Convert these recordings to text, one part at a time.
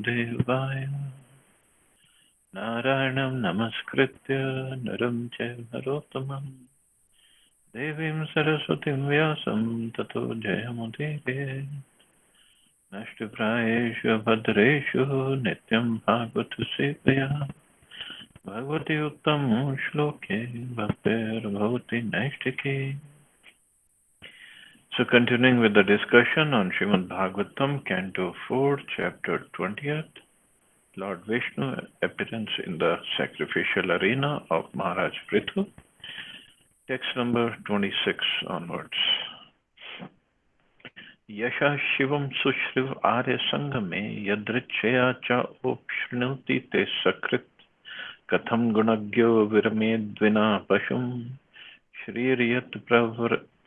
Vasudevaya Narayanam Namaskritya Naram Chaiva Narottamam Devim Saraswatim Vyasam Tato Jayamudire Nashtiprayeshu Bhadreshu Nityam Bhagavata Sevaya Bhagavati Uttam Shloke Bhaktir Bhavati Naishtike. So continuing with the discussion on Srimad Bhagavatam, Canto 4, Chapter 20th, Lord Vishnu appearance in the sacrificial arena of Maharaj Prithu, text number 26 onwards. Yasha Shivam Sushriv Arya Sangame Yadrichaya Cha Upshrinuti Te Sakrit Katham Gunagyo Viramedvina Pashum Shririyat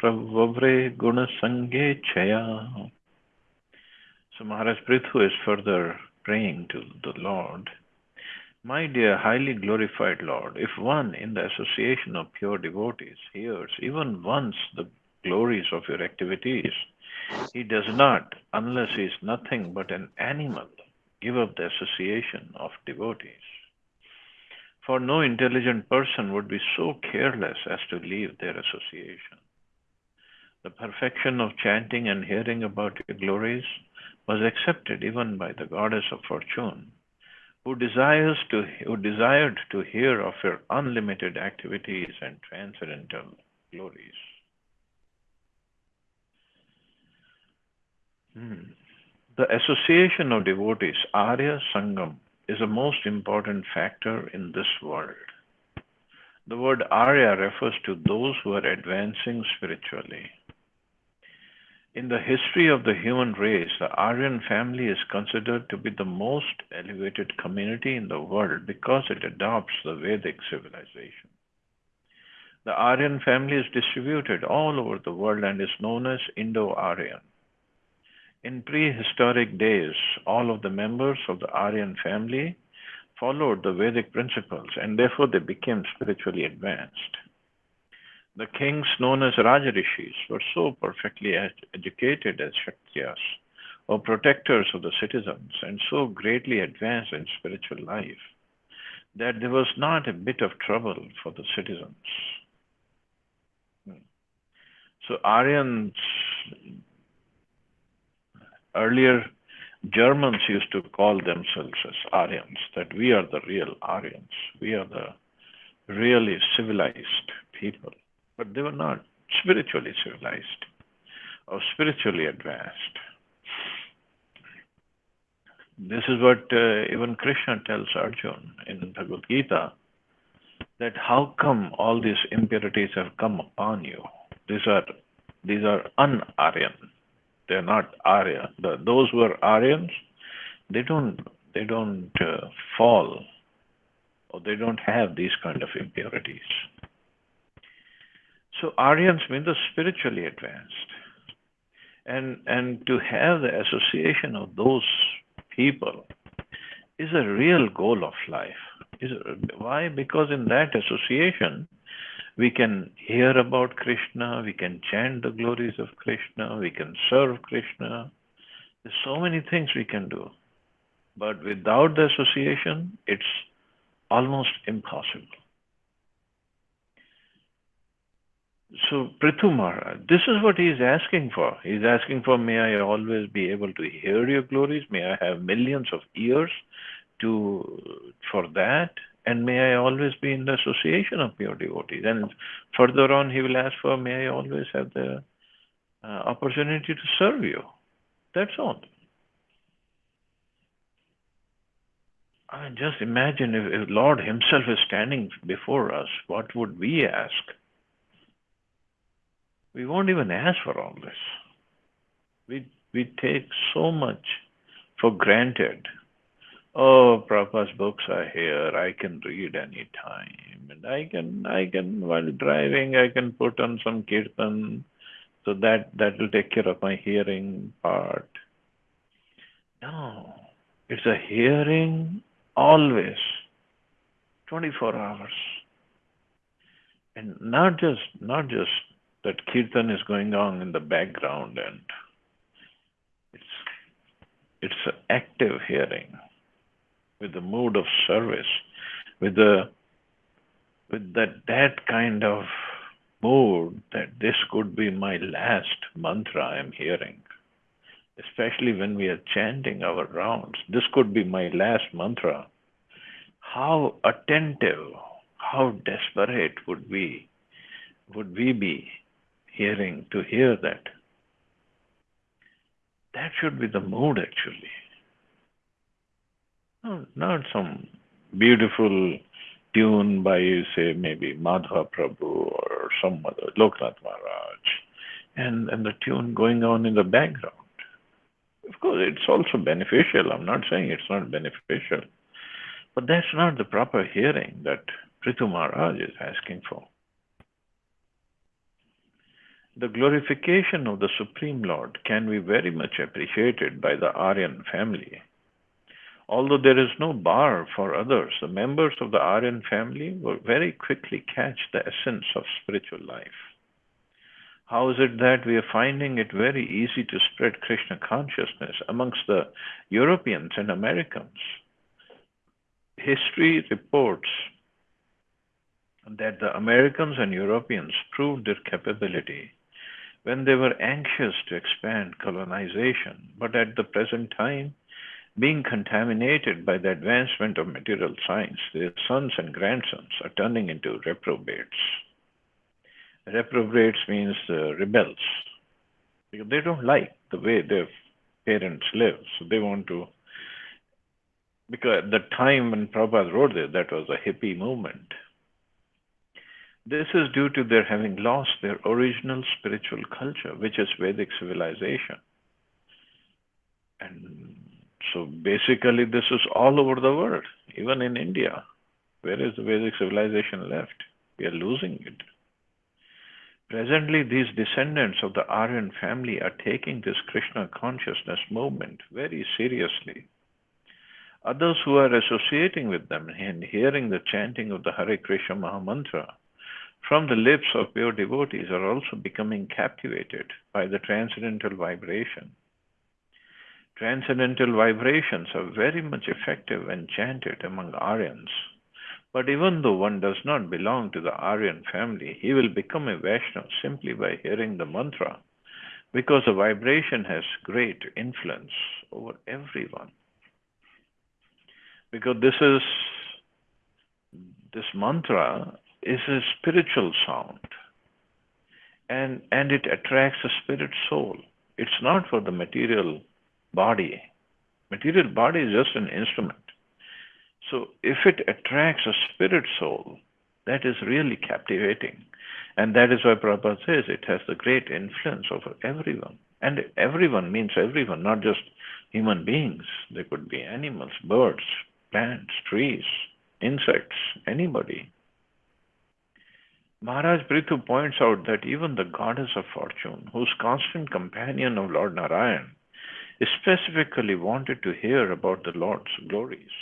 Pravavre Gunasange Chaya. So Maharaj Prithu is further praying to the Lord. My dear highly glorified Lord, if one in the association of pure devotees hears even once the glories of your activities, he does not, unless he is nothing but an animal, give up the association of devotees. For no intelligent person would be so careless as to leave their association. The perfection of chanting and hearing about your glories was accepted even by the goddess of fortune, who desired to hear of your unlimited activities and transcendental glories. The association of devotees, Arya Sangam, is a most important factor in this world. The word Arya refers to those who are advancing spiritually. In the history of the human race, the Aryan family is considered to be the most elevated community in the world because it adopts the Vedic civilization. The Aryan family is distributed all over the world and is known as Indo-Aryan. In prehistoric days, all of the members of the Aryan family followed the Vedic principles and therefore they became spiritually advanced. The kings known as Rajarishis were so perfectly educated as Kshatriyas, or protectors of the citizens, and so greatly advanced in spiritual life that there was not a bit of trouble for the citizens. So Aryans, earlier Germans used to call themselves as Aryans, that we are the real Aryans, we are the really civilized people. But they were not spiritually civilized or spiritually advanced. This is what even Krishna tells Arjuna in Bhagavad Gita, that how come all these impurities have come upon you? These are un-Aryan. They're not Arya. Those who are Aryans, they don't fall, or they don't have these kind of impurities. So Aryans mean the spiritually advanced. And to have the association of those people is a real goal of life. Why? Because in that association, we can hear about Krishna, we can chant the glories of Krishna, we can serve Krishna. There's so many things we can do. But without the association, it's almost impossible. So Prithu Maharaj, this is what he is asking for. He is asking for, may I always be able to hear your glories? May I have millions of ears for that? And may I always be in the association of pure devotees? And further on, he will ask for, may I always have the opportunity to serve you? That's all. I mean, just imagine if Lord himself is standing before us, what would we ask? We won't even ask for all this. We take so much for granted. Oh, Prabhupada's books are here. I can read any time, and I can while driving I can put on some kirtan, so that will take care of my hearing part. No, it's a hearing always, 24 hours, and not just that kirtan is going on in the background, and it's an active hearing. with the mood of service, with the with that kind of mood that this could be my last mantra I'm hearing. Especially when we are chanting our rounds. This could be my last mantra. How attentive, how desperate would we be to hear that? That should be the mood actually. Not some beautiful tune by, say, maybe Madhva Prabhu or some other Loknath Maharaj, and the tune going on in the background. Of course, it's also beneficial. I'm not saying it's not beneficial, but that's not the proper hearing that Prithu Maharaj is asking for. The glorification of the Supreme Lord can be very much appreciated by the Aryan family. Although there is no bar for others, the members of the Aryan family will very quickly catch the essence of spiritual life. How is it that we are finding it very easy to spread Krishna consciousness amongst the Europeans and Americans? History reports that the Americans and Europeans proved their capability when they were anxious to expand colonization, but at the present time, being contaminated by the advancement of material science, their sons and grandsons are turning into reprobates. Reprobates means rebels, because they don't like the way their parents live, so they want to. Because at the time when Prabhupada wrote this, that was a hippie movement. This is due to their having lost their original spiritual culture, which is Vedic civilization. And so basically this is all over the world, even in India. Where is the Vedic civilization left? We are losing it. Presently, these descendants of the Aryan family are taking this Krishna consciousness movement very seriously. Others who are associating with them and hearing the chanting of the Hare Krishna Mahamantra from the lips of pure devotees are also becoming captivated by the transcendental vibration. Transcendental vibrations are very much effective when chanted among Aryans. But even though one does not belong to the Aryan family, he will become a Vaishnava simply by hearing the mantra, because the vibration has great influence over everyone. Because this mantra is a spiritual sound, and it attracts the spirit soul. It's not for the material body. Material body is just an instrument. So if it attracts a spirit soul, that is really captivating. And that is why Prabhupada says it has the great influence over everyone. And everyone means everyone, not just human beings. There could be animals, birds, plants, trees, insects, anybody. Maharaj Prithu points out that even the goddess of fortune, whose constant companion of Lord Narayan, specifically wanted to hear about the Lord's glories.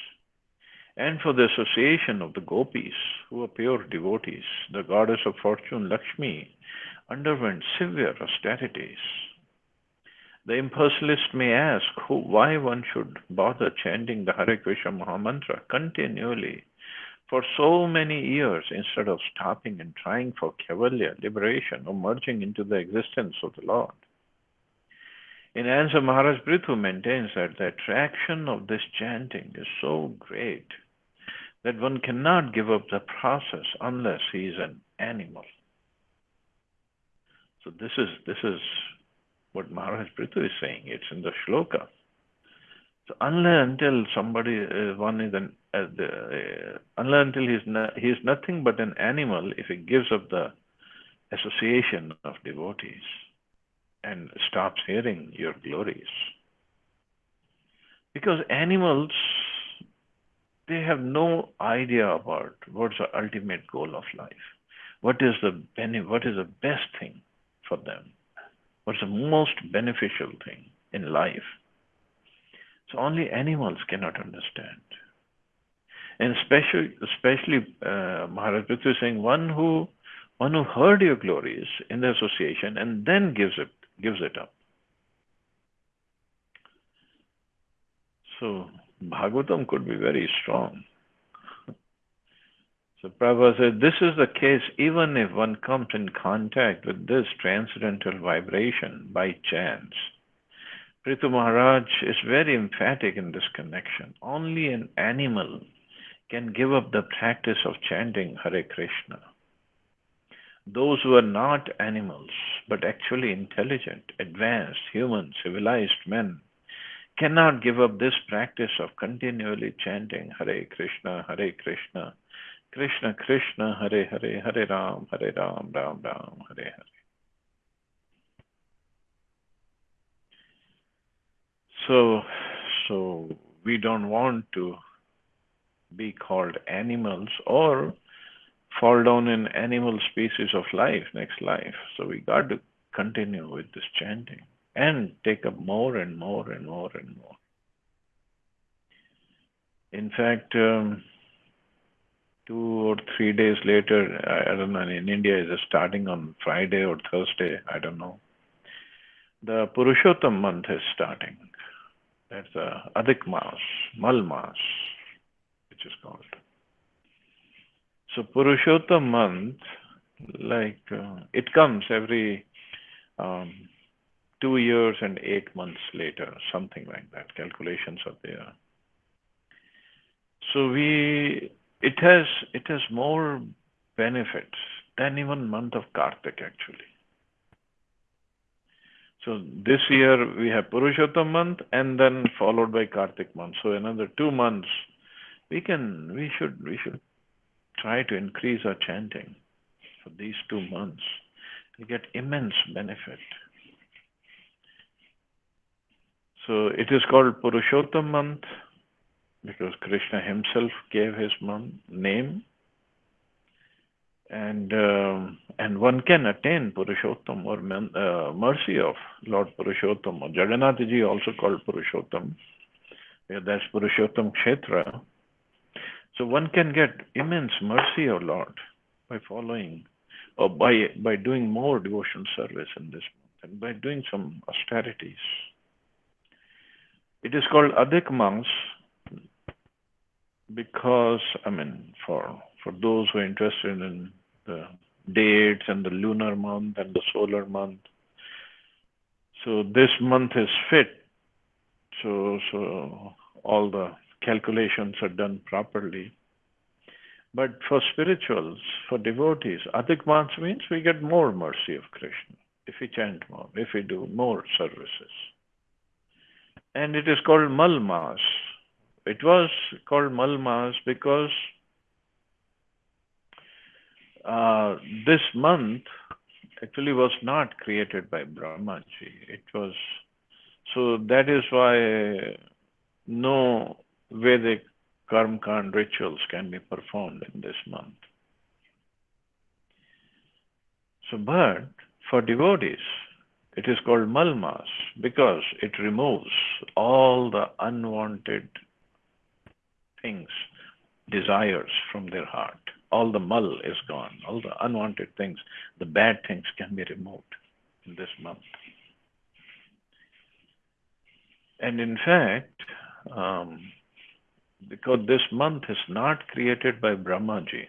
And for the association of the gopis, who are pure devotees, the goddess of fortune, Lakshmi, underwent severe austerities. The impersonalist may ask why one should bother chanting the Hare Krishna Mahamantra continually for so many years instead of stopping and trying for Kaivalya, liberation, or merging into the existence of the Lord. In answer, Maharaj Prithu maintains that the attraction of this chanting is so great that one cannot give up the process unless he is an animal. So this is what Maharaj Prithu is saying. It's in the shloka. So unless until he is nothing but an animal if he gives up the association of devotees and stops hearing your glories. Because animals, they have no idea about what's the ultimate goal of life. What is the best thing for them? What's the most beneficial thing in life? So only animals cannot understand. And especially Maharaj Prithu is saying one who heard your glories in the association and then gives it up. So Bhagavatam could be very strong. So Prabhupada said, this is the case even if one comes in contact with this transcendental vibration by chance. Prithu Maharaj is very emphatic in this connection. Only an animal can give up the practice of chanting Hare Krishna. Those who are not animals, but actually intelligent, advanced, human, civilized men, cannot give up this practice of continually chanting Hare Krishna, Krishna Krishna, Hare Hare, Hare Ram, Ram Ram, Hare Hare. So we don't want to be called animals or fall down in animal species of life, next life. So we got to continue with this chanting and take up more and more and more and more. In fact, 2 or 3 days later, I don't know, in India is starting on Friday or Thursday, I don't know. The Purushottam month is starting. That's the Adhik Maas, Mal Maas, which is called. So Purushottam month, like it comes every 2 years and 8 months later, something like that. Calculations are there. So it has more benefits than even month of Kartik actually. So this year we have Purushottam month and then followed by Kartik month. So another 2 months we should try to increase our chanting for these 2 months. We get immense benefit. So it is called Purushottam month because Krishna himself gave his name, and one can attain Purushottam or mercy of Lord Purushottam. Or Jagannath ji also called Purushottam. Yeah, that's Purushottam Kshetra. So one can get immense mercy of Lord by following or by doing more devotional service in this month and by doing some austerities. It is called Adhik Maas because, for those who are interested in the dates and the lunar month and the solar month, so this month is fit. So all the calculations are done properly. But for spirituals, for devotees, Adhik Maas means we get more mercy of Krishna if we chant more, if we do more services. And it is called Mal Maas. It was called Mal Maas because this month actually was not created by Brahmaji. So that is why no Vedic Karmakand rituals can be performed in this month. So, but for devotees, it is called Mal Maas because it removes all the unwanted things, desires from their heart. All the mal is gone. All the unwanted things, the bad things can be removed in this month. And in fact, because this month is not created by Brahmaji,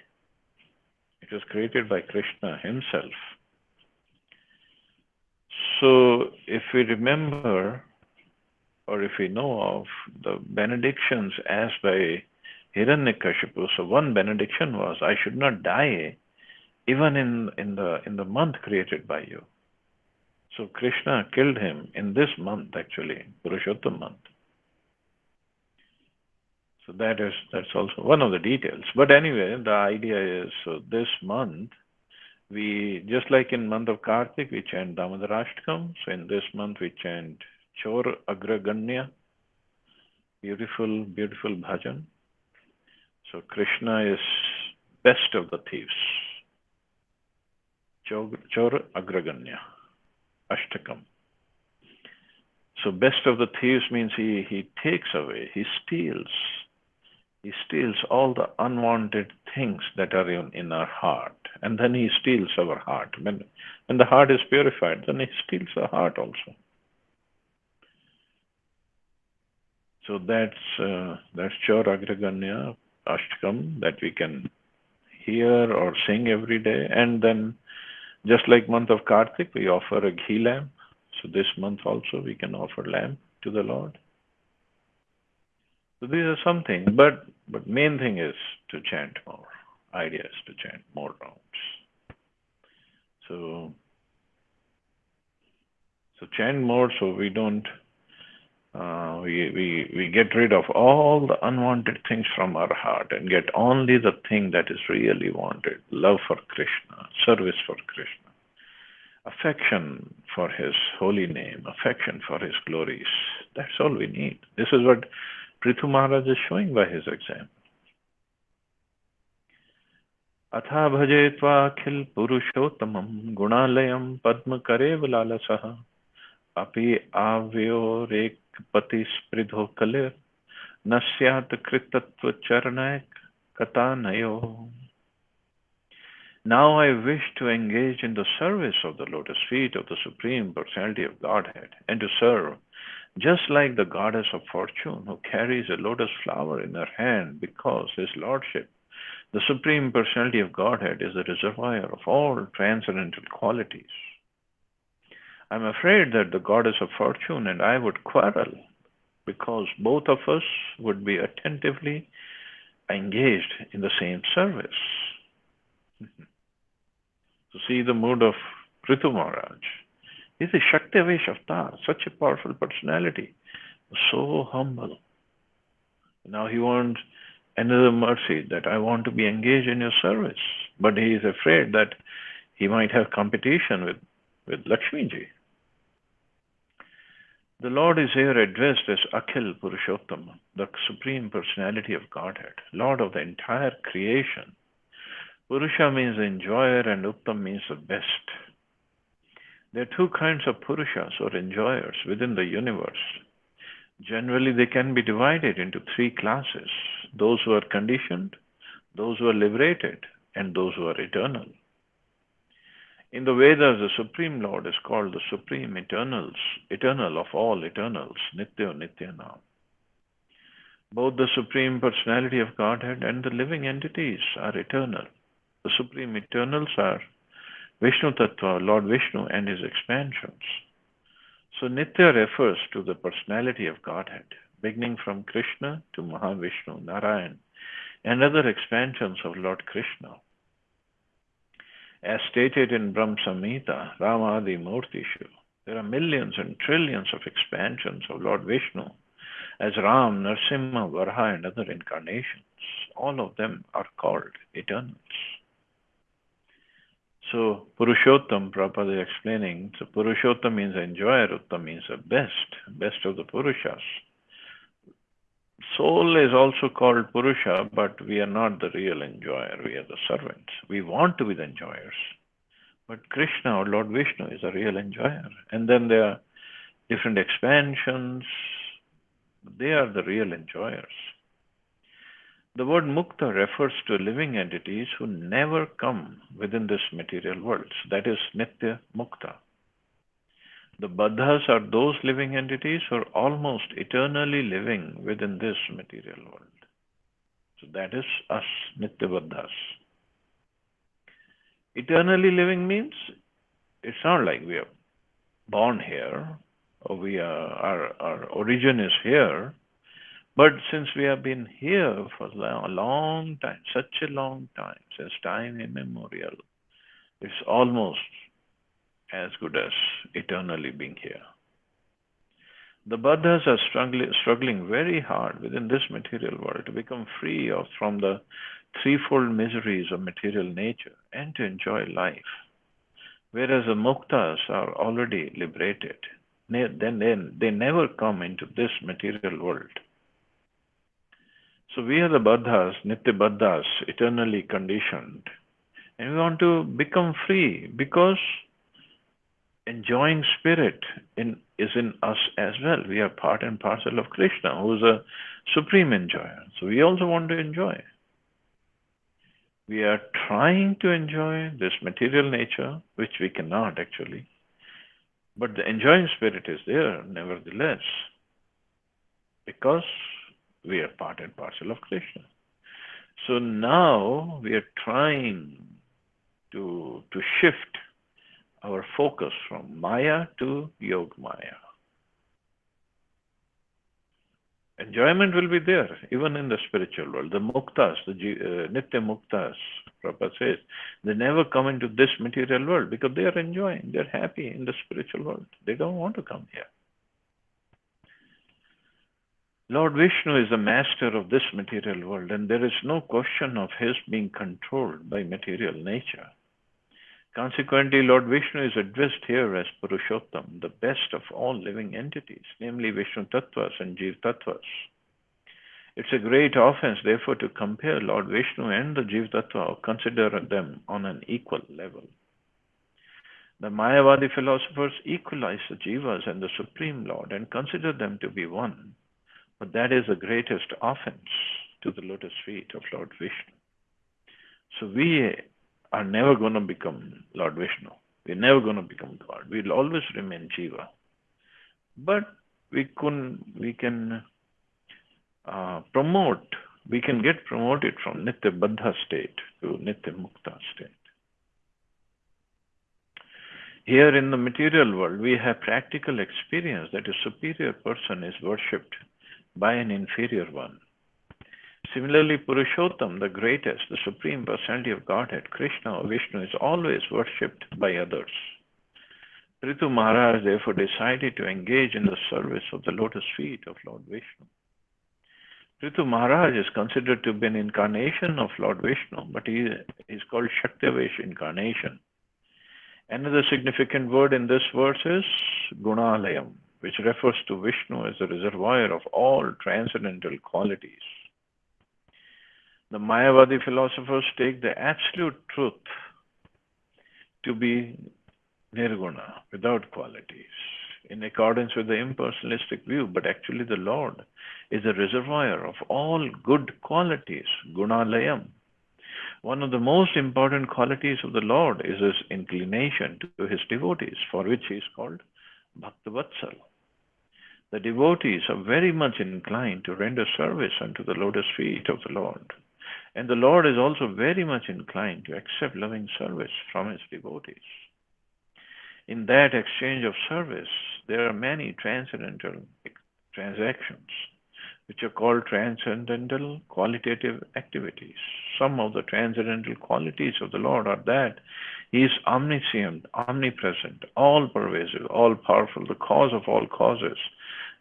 it was created by Krishna himself. So if we remember or if we know of the benedictions asked by Hiranyakashipu, so one benediction was, I should not die even in the month created by you. So Krishna killed him in this month actually, Purushottam month. So that's also one of the details. But anyway, the idea is, so this month, we, just like in month of Kartik, we chant Damodarashtakam. So in this month, we chant Chor Agraganya, beautiful, beautiful bhajan. So Krishna is best of the thieves. Chor Agraganya, Ashtakam. So best of the thieves means he takes away, he steals. He steals all the unwanted things that are in our heart. And then he steals our heart. When the heart is purified, then he steals our heart also. So that's Chaur Agraganya Ashtakam that we can hear or sing every day. And then just like month of Kartik, we offer a ghee lamp. So this month also we can offer lamp to the Lord. So these are some things, but main thing is to chant more. Idea is to chant more rounds. So chant more so we don't we get rid of all the unwanted things from our heart and get only the thing that is really wanted: love for Krishna, service for Krishna, affection for His holy name, affection for His glories. That's all we need. This is what Prithu Maharaj is showing by his example. Atha bhaje tvakhil purushottamam gunalayam padma karev lalasah api avyorek pati spridho kalir nasyat kritatva charnak katanayo. Now I wish to engage in the service of the lotus feet of the Supreme Personality of Godhead and to serve just like the goddess of fortune who carries a lotus flower in her hand because His Lordship, the Supreme Personality of Godhead, is the reservoir of all transcendental qualities. I'm afraid that the goddess of fortune and I would quarrel because both of us would be attentively engaged in the same service. To see the mood of Prithu Maharaj. He's a Shaktivesh avatar, such a powerful personality, so humble. Now he wants another mercy that I want to be engaged in your service. But he is afraid that he might have competition with Lakshmi ji. The Lord is here addressed as Akhil Purushottam, the Supreme Personality of Godhead, Lord of the entire creation. Purusha means enjoyer and Uttam means the best. There are two kinds of Purushas or enjoyers within the universe. Generally, they can be divided into three classes: those who are conditioned, those who are liberated, and those who are eternal. In the Vedas, the Supreme Lord is called the Supreme Eternal of all eternals, Nitya Nityanam. Both the Supreme Personality of Godhead and the living entities are eternal. The Supreme Eternals are Vishnu Tattva, Lord Vishnu, and his expansions. So Nitya refers to the personality of Godhead, beginning from Krishna to Mahavishnu, Narayan, and other expansions of Lord Krishna. As stated in Brahma Samhita, Ramadi Murtishu, there are millions and trillions of expansions of Lord Vishnu as Ram, Narsimha, Varaha, and other incarnations. All of them are called eternals. So Purushottam, Prabhupada is explaining, so Purushottam means enjoyer, Uttam means the best of the Purushas. Soul is also called Purusha, but we are not the real enjoyer, we are the servants. We want to be the enjoyers. But Krishna or Lord Vishnu is a real enjoyer. And then there are different expansions. They are the real enjoyers. The word mukta refers to living entities who never come within this material world. So that is nitya mukta. The baddhas are those living entities who are almost eternally living within this material world. So that is us, nitya baddhas. Eternally living means it's not like we are born here or our origin is here. But since we have been here for a long time, such a long time, since time immemorial, it's almost as good as eternally being here. The Baddhas are struggling very hard within this material world to become free from the threefold miseries of material nature and to enjoy life. Whereas the Muktas are already liberated. They never come into this material world. So we are the Baddhas, Nitya Baddhas, eternally conditioned. And we want to become free because enjoying spirit is in us as well. We are part and parcel of Krishna, who is a supreme enjoyer. So we also want to enjoy. We are trying to enjoy this material nature, which we cannot actually. But the enjoying spirit is there, nevertheless. because we are part and parcel of Krishna. So now we are trying to shift our focus from Maya to Yog Maya. Enjoyment will be there, even in the spiritual world. The muktas, the Nitya muktas, Prabhupada says, they never come into this material world because they are enjoying, they're happy in the spiritual world. They don't want to come here. Lord Vishnu is the master of this material world, and there is no question of his being controlled by material nature. Consequently, Lord Vishnu is addressed here as Purushottam, the best of all living entities, namely Vishnu Tattvas and Jeev Tattvas. It's a great offense, therefore, to compare Lord Vishnu and the Jeev Tattva or consider them on an equal level. The Mayavadi philosophers equalize the Jivas and the Supreme Lord and consider them to be one, but that is the greatest offense to the lotus feet of Lord Vishnu. So we are never going to become Lord Vishnu. We're never going to become God. We'll always remain Jiva. But we can promote, we can get promoted from Nitya Baddha state to Nitya Mukta state. Here in the material world, we have practical experience that a superior person is worshipped by an inferior one. Similarly, Purushottam, the greatest, the Supreme Personality of Godhead, Krishna or Vishnu, is always worshipped by others. Prithu Maharaj therefore decided to engage in the service of the lotus feet of Lord Vishnu. Prithu Maharaj is considered to be an incarnation of Lord Vishnu, but he is called Shaktivesh incarnation. Another significant word in this verse is Gunalayam, which refers to Vishnu as the reservoir of all transcendental qualities. The Mayavadi philosophers take the absolute truth to be nirguna, without qualities, in accordance with the impersonalistic view, but actually the Lord is a reservoir of all good qualities, gunalayam. One of the most important qualities of the Lord is his inclination to his devotees, for which he is called Bhaktavatsal. The devotees are very much inclined to render service unto the lotus feet of the Lord. And the Lord is also very much inclined to accept loving service from his devotees. In that exchange of service, there are many transcendental transactions, which are called transcendental qualitative activities. Some of the transcendental qualities of the Lord are that he is omniscient, omnipresent, all-pervasive, all-powerful, the cause of all causes,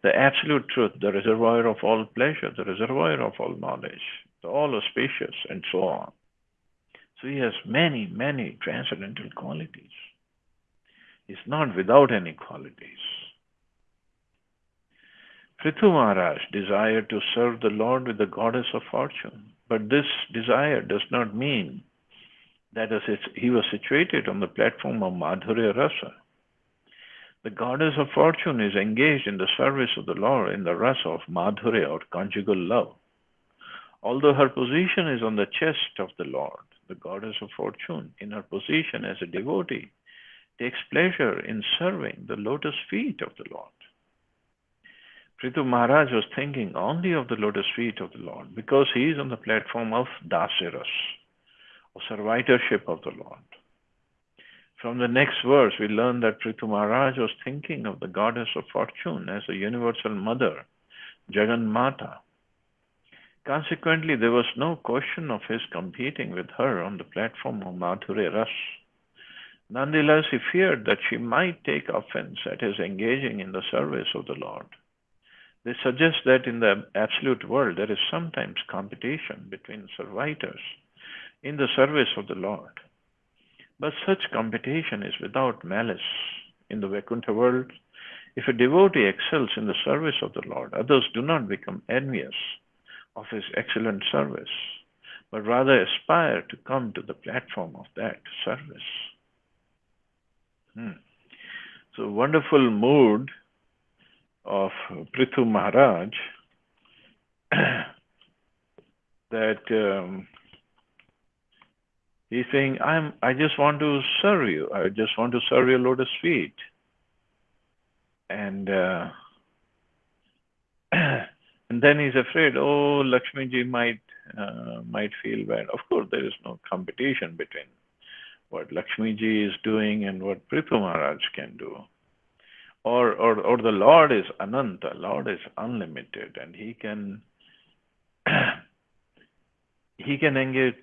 the absolute truth, the reservoir of all pleasure, the reservoir of all knowledge, the all-auspicious, and so on. So he has many, many transcendental qualities. He's not without any qualities. Prithu Maharaj desired to serve the Lord with the goddess of fortune, but this desire does not mean that he was situated on the platform of Madhurya Rasa. The goddess of fortune is engaged in the service of the Lord in the rasa of Madhurya or conjugal love. Although her position is on the chest of the Lord, the goddess of fortune, in her position as a devotee, takes pleasure in serving the lotus feet of the Lord. Prithu Maharaj was thinking only of the lotus feet of the Lord because he is on the platform of Dasiras, or servitorship of the Lord. From the next verse, we learn that Prithu Maharaj was thinking of the goddess of fortune as a universal mother, Jagan Mata. Consequently, there was no question of his competing with her on the platform of Madhurya Ras. Nonetheless, he feared that she might take offense at his engaging in the service of the Lord. This suggests that in the absolute world, there is sometimes competition between servitors in the service of the Lord. But such competition is without malice. In the Vaikuntha world, if a devotee excels in the service of the Lord, others do not become envious of his excellent service, but rather aspire to come to the platform of that service. So, wonderful mood of Prithu Maharaj that he's saying, I just want to serve you. I just want to serve your lotus feet. And And then he's afraid, oh, Lakshmi ji might feel bad. Of course, there is no competition between what Lakshmi ji is doing and what Prithu Maharaj can do. Or the Lord is Ananta, Lord is unlimited, and he can he can engage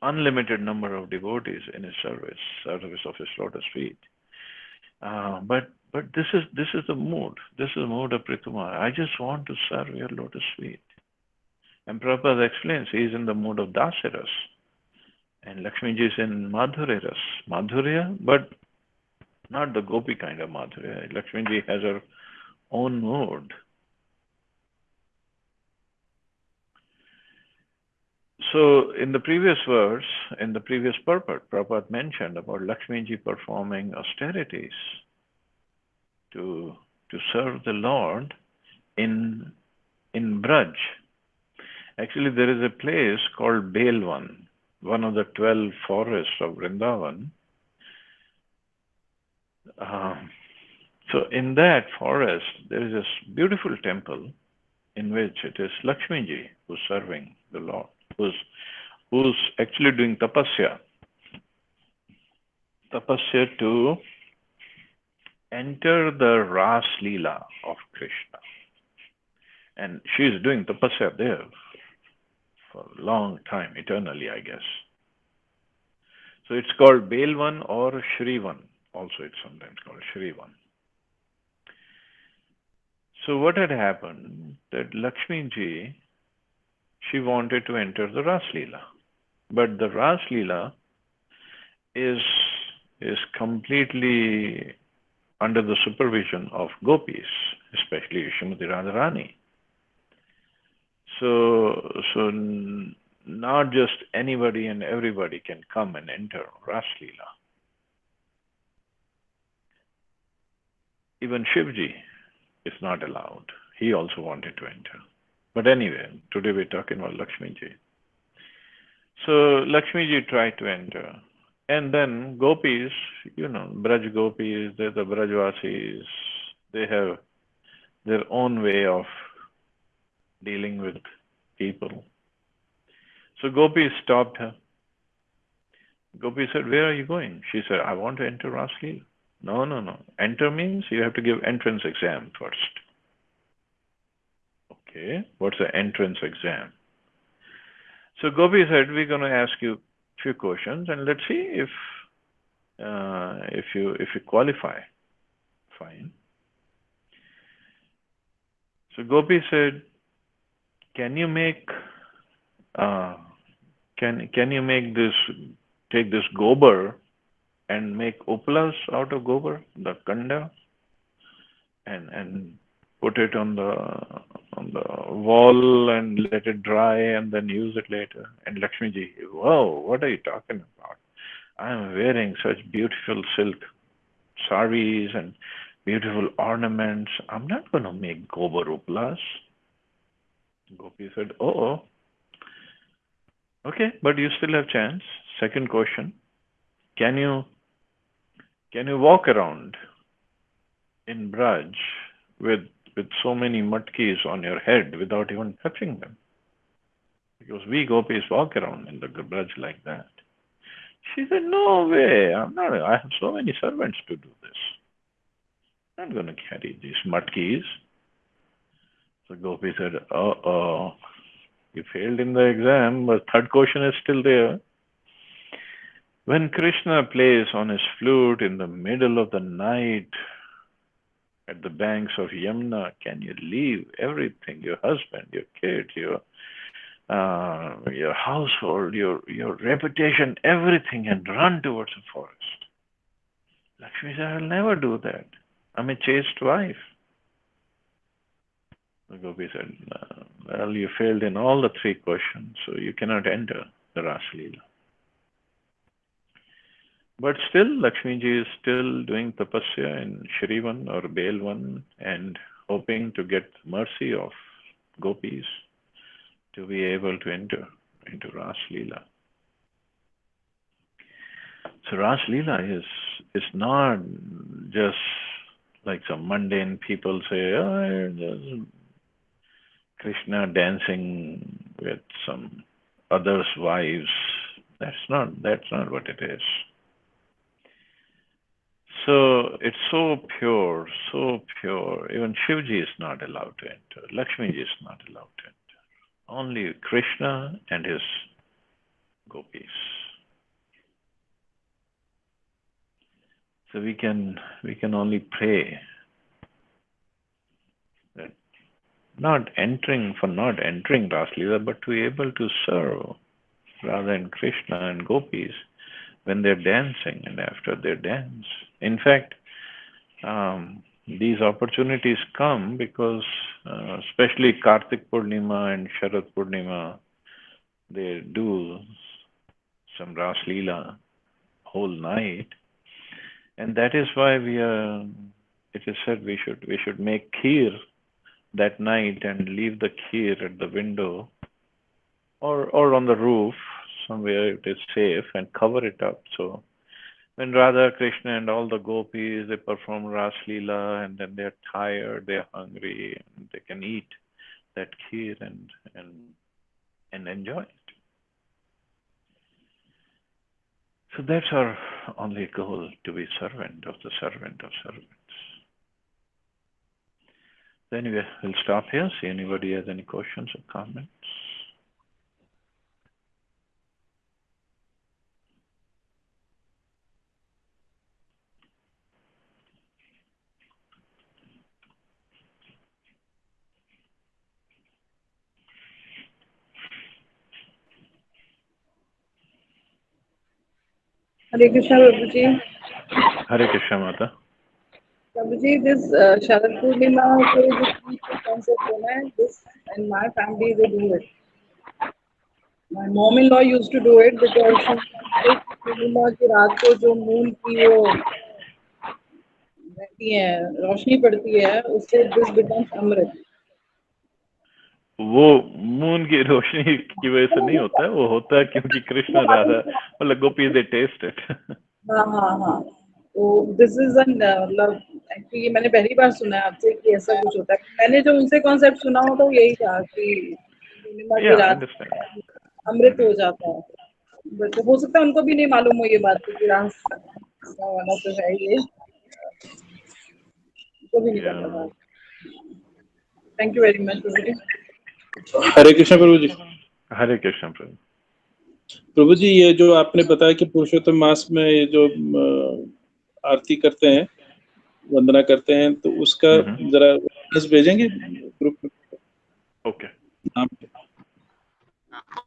unlimited number of devotees in his service of his lotus feet. But this is the mood. This is the mood of Prithu Maharaj. I just want to serve your lotus feet. And Prabhupada explains he is in the mood of Dasiras. And Lakshmi ji is in Madhurya Ras. Madhurya, but not the gopi kind of Madhurya. Lakshmi ji has her own mood. So in the previous verse, in the previous purport, Prabhupada mentioned about Lakshmi ji performing austerities to serve the Lord in Braj. Actually, there is a place called Belwan, one of the 12 forests of Vrindavan. So in that forest, there is this beautiful temple in which it is Lakshmi ji who's serving the Lord, who's actually doing tapasya to enter the Ras Leela of Krishna. And she is doing tapasya there for a long time, eternally, I guess. So it's called Belvan or Shrivan. Also, it's sometimes called Shrivan. So what had happened, that Lakshmi ji, she wanted to enter the Ras Leela. But the Ras Leela is completely under the supervision of gopis, especially Srimati Radharani. So not just anybody and everybody can come and enter Ras Leela. Even Shivji is not allowed. He also wanted to enter. But anyway, today we're talking about Lakshmi ji. So Lakshmi ji tried to enter. And then gopis, Braj gopis, they're the Brajvasis, they have their own way of dealing with people. So gopis stopped her. Gopi said, where are you going? She said, I want to enter Ras Leela. No. Enter means you have to give entrance exam first. Okay, what's the entrance exam? So Gopi said, we're going to ask you a few questions and let's see if you qualify. Fine. So Gopi said, can you make take this gobar and make uplas out of gobar, the kanda, and put it on the wall and let it dry and then use it later? And Lakshmi ji, whoa, what are you talking about? I am wearing such beautiful silk saris and beautiful ornaments. I'm not going to make gobar uplas. Gopi said, oh, okay, but you still have chance. Second question, can you walk around in Braj with so many matkis on your head without even touching them? Because we gopis walk around in the Braj like that. She said, no way, I have so many servants to do this. I'm not going to carry these matkis. So Gopi said, uh-oh, you failed in the exam, but third question is still there. When Krishna plays on his flute in the middle of the night at the banks of Yamuna, can you leave everything, your husband, your kids, your household, your reputation, everything, and run towards the forest? Lakshmi said, I'll never do that. I'm a chaste wife. The Gopi said, well, you failed in all the three questions, so you cannot enter the Ras Leela. But still, Lakshmi ji is still doing tapasya in Shrivan or Belvan and hoping to get mercy of gopis to be able to enter into Ras Leela. So Ras Leela is not just Like some mundane people say, oh, there's Krishna dancing with some others' wives. That's not what it is. So it's so pure, so pure. Even Shivji is not allowed to enter. Lakshmiji is not allowed to enter. Only Krishna and his gopis. So we can only pray that not entering Raslila, but to be able to serve Radha and Krishna and gopis when they're dancing and after their dance. In fact, these opportunities come because especially Kartik Purnima and Sharad Purnima, they do some Ras Leela whole night, and that is why it is said we should make kheer that night and leave the kheer at the window or on the roof somewhere it is safe and cover it up. So when Radha, Krishna and all the gopis, they perform Ras Leela and then they're tired, they're hungry, and they can eat that kheer and enjoy it. So that's our only goal, to be servant of the servant of servants. So anyway, we'll stop here. See anybody has any questions or comments. Hare Krishna, Prabhuji. Hare Krishna, Mata. Prabhuji, this Sharad Purnima ko jo feast concept होना है, this in my family they do it. My mom-in-law used to do it because she says पूर्णिमा की रात को जो moon की वो रहती है, रोशनी पड़ती है, उससे this becomes अमृत. वो मून की रोशनी की वजह से नहीं होता है, वो होता है क्योंकि कृष्ण राधा मतलब गोपी दे टेस्ट इट. हाँ. तो दिस इज मतलब एक्चुअली मैंने पहली बार सुना है आपसे कि ऐसा कुछ होता है. मैंने जो उनसे कॉन्सेप्ट सुना हो तो यही था कि पूर्णिमा की रात अमृत हो जाता है. बट हो सकता है उनको भी नहीं मालूम हो ये बात कि रास वाला तो है ये, उनको भी नहीं पता था. थैंक यू वेरी मच प्रभु जी. हरे कृष्ण प्रभु जी. हरे कृष्ण प्रभु. प्रभु जी, ये जो आपने बताया कि पुरुषोत्तम मास में ये जो आरती करते हैं, वंदना करते हैं, तो उसका जरा भेजेंगे ग्रुप में. Okay.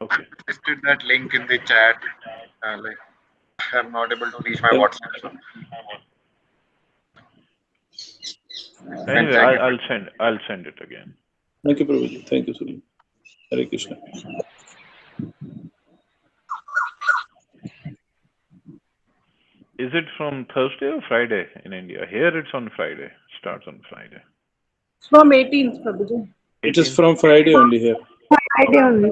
Okay. I listed that link in the chat. Like, I'm not able to reach my WhatsApp. So. Anyway, I'll send it again. Thank you, Prabhuji. Thank you, Suri. Hare Krishna. Is it from Thursday or Friday in India? Here it's on Friday. Starts on Friday. It's from 18th, Prabhuji. It is from Friday only here. Friday only.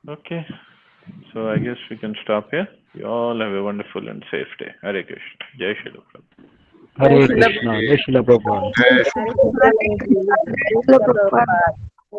Okay. So I guess we can stop here. You all have a wonderful and safe day. Hare Krishna. Jai Shri Prabhupada. Hare Krishna. Jai Shri Prabhupada. Hare Krishna.